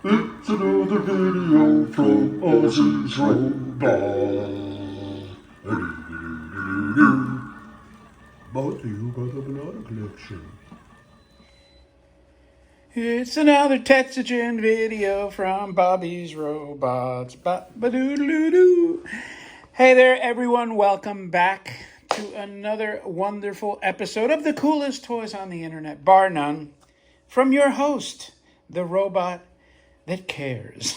It's another video from Ozzy's Robot. Brought to you by the Banana Collection. It's another Tetsujin video from Bobby's Robots. Ba-ba-doo-doo-doo. Hey there, everyone. Welcome back to another wonderful episode of the coolest toys on the internet, bar none, from your host, the robot that cares.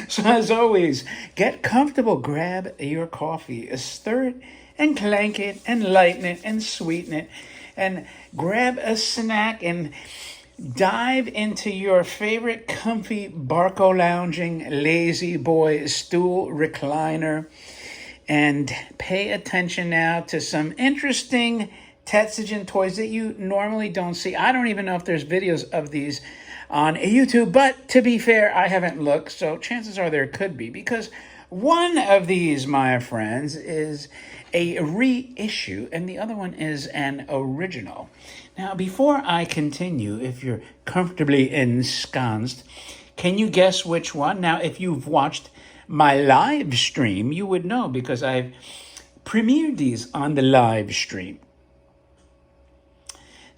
So as always, get comfortable, grab your coffee, stir it and clank it and lighten it and sweeten it, and grab a snack and dive into your favorite comfy Barco lounging lazy boy stool recliner and pay attention now to some interesting Tetsujin toys that you normally don't see. I don't even know if there's videos of these on YouTube, but to be fair, I haven't looked, so chances are there could be, because one of these, my friends, is a reissue, and the other one is an original. Now, before I continue, if you're comfortably ensconced, can you guess which one? Now, if you've watched my live stream, you would know, because I've premiered these on the live stream.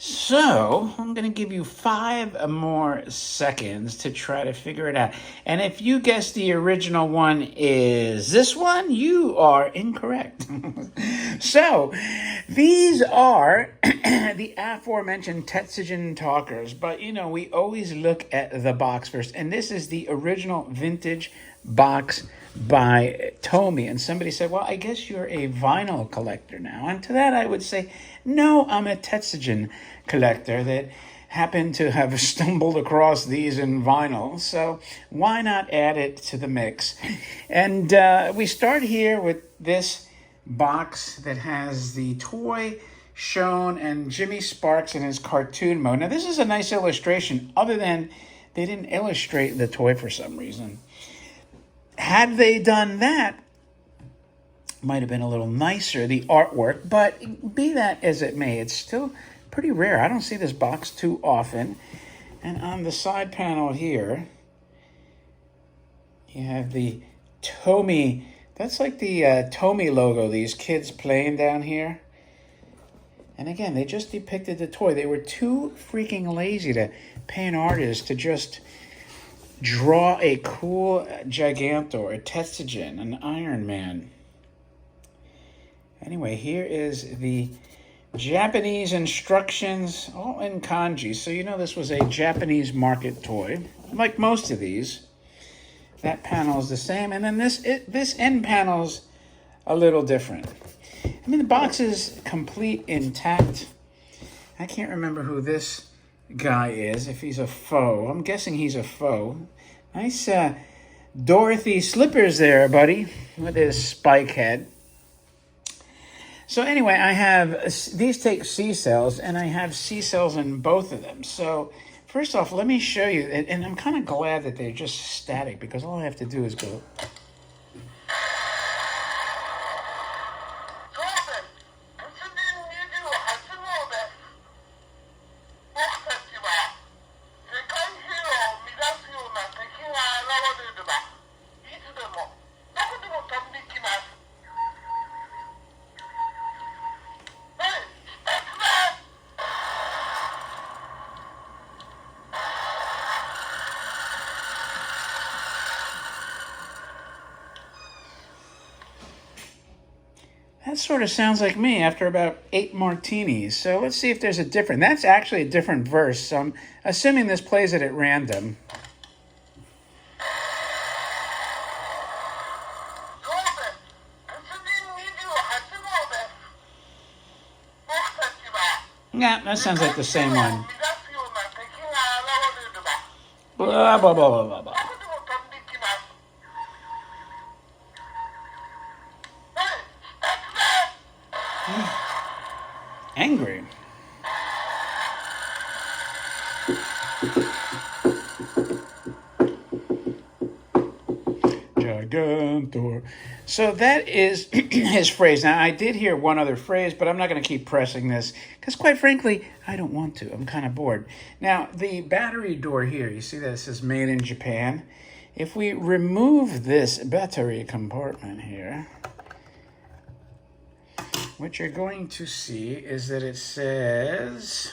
So, I'm going to give you 5 more seconds to try to figure it out. And if you guess the original one is this one, you are incorrect. So, these are the aforementioned Tetsujin talkers. But, you know, we always look at the box first. And this is the original vintage box by Tomy. And somebody said, well, I guess you're a vinyl collector now. And to that I would say, no, I'm a Tetsujin collector that happened to have stumbled across these in vinyl. So why not add it to the mix? And we start here with this box that has the toy shown and Jimmy Sparks in his cartoon mode. Now this is a nice illustration, other than they didn't illustrate the toy for some reason. Had they done that, might have been a little nicer, the artwork, but be that as it may, it's still pretty rare. I don't see this box too often. And on the side panel here, you have the Tomy. That's like the Tomy logo, these kids playing down here. And again, they just depicted the toy. They were too freaking lazy to pay an artist to just draw a cool Gigantor, a Tetsujin, an Iron Man. Anyway, here is the Japanese instructions, all in kanji. So you know this was a Japanese market toy, like most of these. That panel is the same, and then this end panel's a little different. I mean, the box is complete, intact. I can't remember who this guy is, if he's a foe. I'm guessing he's a foe. Nice Dorothy slippers there, buddy, with his spike head. So anyway, I have, these take C cells, and I have C cells in both of them. So first off, let me show you, and I'm kind of glad that they're just static, because all I have to do is go. That sort of sounds like me after about 8 martinis. So let's see if there's a different. That's actually a different verse. So I'm assuming this plays it at random. Yeah, that sounds like the same one. Blah, blah, blah, blah, blah, blah. Angry. Elegantor. So that is his phrase. Now, I did hear one other phrase, but I'm not going to keep pressing this because, quite frankly, I don't want to. I'm kind of bored. Now, the battery door here, you see that it says made in Japan. If we remove this battery compartment here, what you're going to see is that it says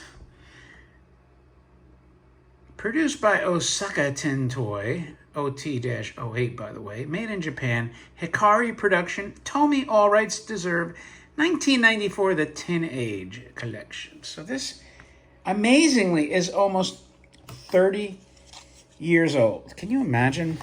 produced by Osaka Tin Toy, OT-08 by the way, made in Japan, Hikari production, Tomy, all rights deserved, 1994, the Tin Age collection. So this, amazingly, is almost 30 years old. Can you imagine?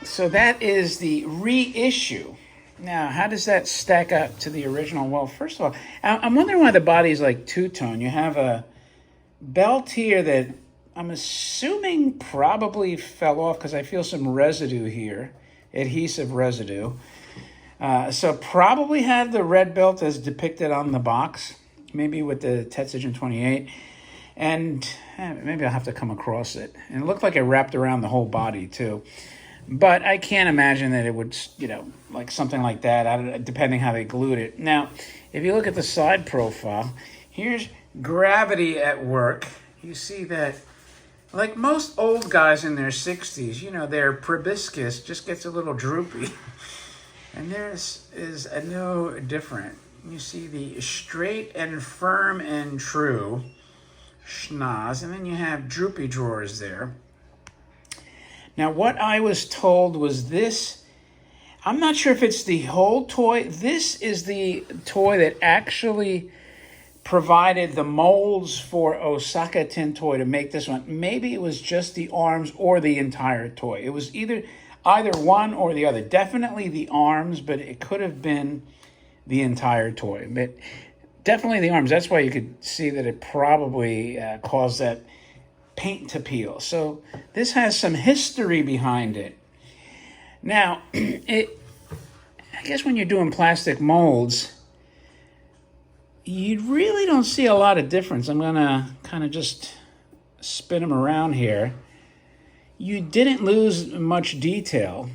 So that is the reissue. Now, how does that stack up to the original? Well, first of all, I'm wondering why the body is like two-tone. You have a belt here that I'm assuming probably fell off because I feel some residue here, adhesive residue. So probably had the red belt as depicted on the box, maybe with the Tetsujin 28. And maybe I'll have to come across it. And it looked like it wrapped around the whole body, too. But I can't imagine that it would, like something like that, depending how they glued it. Now, if you look at the side profile, here's gravity at work. You see that, like most old guys in their 60s, their proboscis just gets a little droopy. And theirs is no different. You see the straight and firm and true schnoz, and then you have droopy drawers there. Now, what I was told was this. I'm not sure if it's the whole toy. This is the toy that actually provided the molds for Osaka Tin Toy to make this one. Maybe it was just the arms or the entire toy. It was either one or the other. Definitely the arms, but it could have been the entire toy. But definitely the arms. That's why you could see that it probably caused that paint to peel. So this has some history behind it. Now, I guess when you're doing plastic molds, you really don't see a lot of difference. I'm gonna kind of just spin them around here. You didn't lose much detail.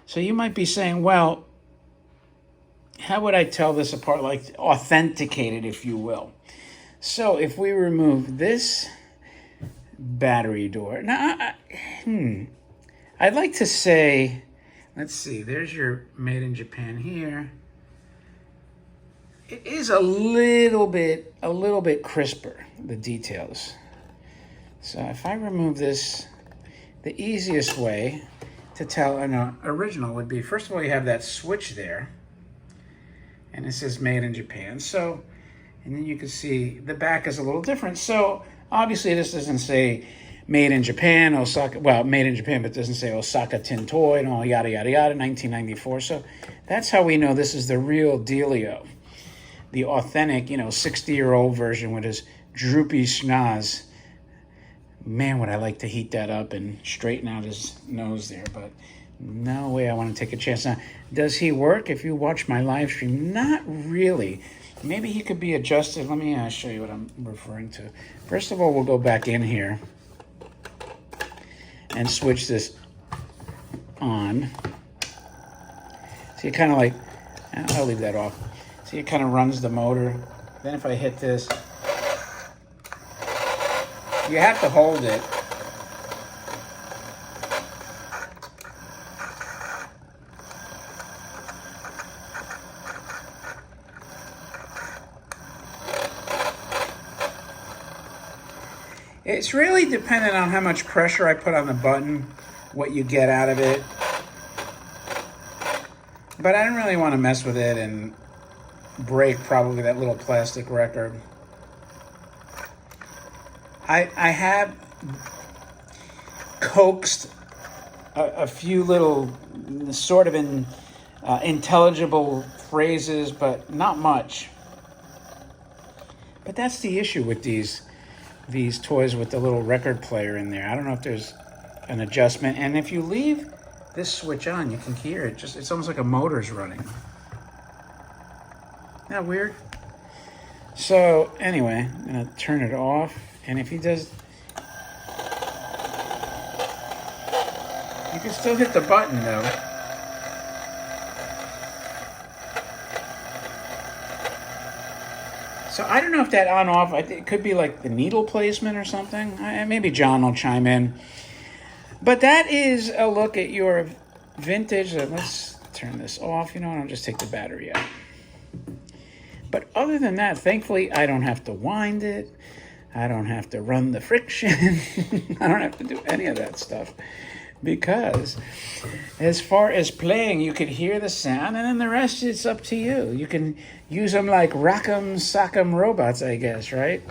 So you might be saying, well, how would I tell this apart, like authenticate it, if you will? So if we remove this battery door, now, I'd like to say, let's see, there's your made in Japan here. It is a little bit crisper, the details. So if I remove this, the easiest way to tell an original would be, first of all, you have that switch there, and it says made in Japan. So, and then you can see the back is a little different. So obviously this doesn't say made in Japan, Osaka, well, made in Japan, but it doesn't say Osaka Tin Toy and all yada, yada, yada, 1994. So that's how we know this is the real dealio. The authentic, 60-year-old version with his droopy schnoz. Man, would I like to heat that up and straighten out his nose there, but no way I want to take a chance. Now, does he work if you watch my live stream? Not really. Maybe he could be adjusted. Let me show you what I'm referring to. First of all, we'll go back in here and switch this on. So you kind of like, I'll leave that off. So it kind of runs the motor. Then if I hit this, you have to hold it. It's really dependent on how much pressure I put on the button, what you get out of it. But I didn't really want to mess with it and break probably that little plastic record. I have coaxed a few little sort of intelligible phrases, but not much. But that's the issue with these toys with the little record player in there. I don't know if there's an adjustment. And if you leave this switch on, you can hear it. It's almost like a motor's running. Isn't that weird? So anyway, I'm gonna turn it off, and if he does, you can still hit the button though. So I don't know if that on-off, it could be like the needle placement or something. Maybe John will chime in. But that is a look at your vintage. Let's turn this off. You know what? I'll just take the battery out. But other than that, thankfully, I don't have to wind it. I don't have to run the friction. I don't have to do any of that stuff. Because as far as playing, you could hear the sound, and then the rest is up to you. You can use them like rock'em sock'em robots, I guess, right?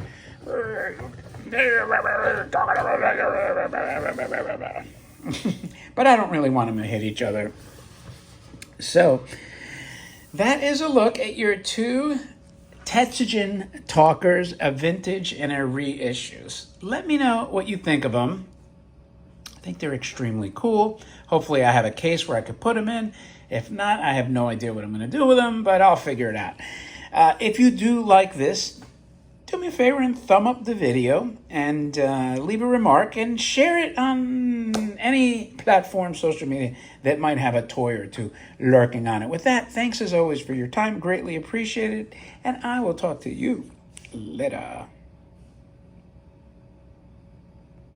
But I don't really want them to hit each other. So that is a look at your two Tetsujin talkers, a vintage and a reissues. Let me know what you think of them. I think they're extremely cool. Hopefully I have a case where I could put them in. If not, I have no idea what I'm going to do with them, but I'll figure it out. If you do like this, do me a favor and thumb up the video and leave a remark and share it on any platform, social media that might have a toy or two lurking on it. With that, thanks as always for your time. Greatly appreciated. And I will talk to you later.